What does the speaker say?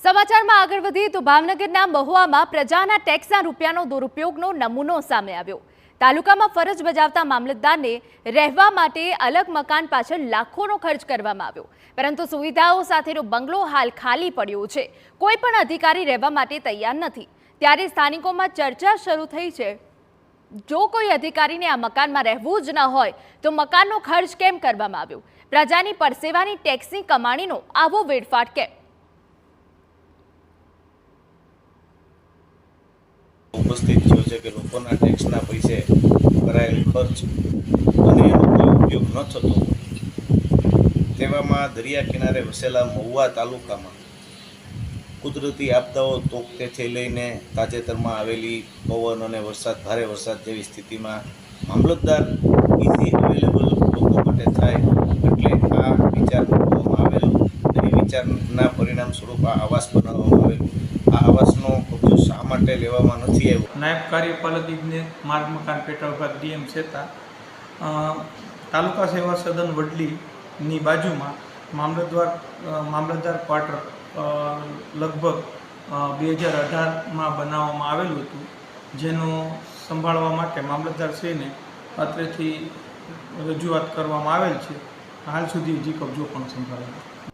સમાચારમાં આગળ વધીએ તો ભાવનગરના મહુવામાં પ્રજાના ટેક્સના રૂપિયાનો દુરુપયોગનો નમૂનો સામે આવ્યો। તાલુકામાં ફરજ બજાવતા મામલતદારને રહેવા માટે અલગ મકાન પાછળ લાખોનો ખર્ચ કરવામાં આવ્યો, પરંતુ સુવિધાઓ સાથેનો બંગલો હાલ ખાલી પડ્યો છે। કોઈ પણ અધિકારી રહેવા માટે તૈયાર નથી, ત્યારે સ્થાનિકોમાં ચર્ચા શરૂ થઈ છે। જો કોઈ અધિકારીને આ મકાનમાં રહેવું જ ન હોય તો મકાનનો ખર્ચ કેમ કરવામાં આવ્યો? પ્રજાની પરસેવાની ટેક્સની કમાણીનો આવો વેડફાટ કેમ? ઉપસ્થિત થયો છે કે લોકોના ટેક્સના પૈસે કરાયેલ ખર્ચ અને એનો કોઈ ઉપયોગ ન થતો, તેવામાં દરિયા કિનારે વસેલા મહુવા તાલુકામાં કુદરતી આપદાઓ તોકતેથી લઈને તાજેતરમાં આવેલી પવન અને ભારે વરસાદ જેવી સ્થિતિમાં મામલતદાર ઇઝી અવેલેબલ લોકો માટે થાય એટલે આ વિચાર કરવામાં આવેલો અને એ વિચારના પરિણામ સ્વરૂપ આ આવાસ બનાવવામાં આવેલું। આ આવાસનો કબજો શા માટે લેવામાં નથી આવ્યો? નાયબ કાર્યપાલક ઇજનેર માર્ગ મકાન પેટા વિભાગ ડીએમ સેતા તાલુકા સેવા સદન વડલીની બાજુમાં મામલતદાર ક્વાર્ટર લગભગ 2018માં બનાવવામાં આવેલું હતું, જેનો સંભાળવા માટે મામલતદારશ્રીને અત્રેથી રજૂઆત કરવામાં આવેલ છે। હાલ સુધી હજી કબજો પણ સંભાળેલો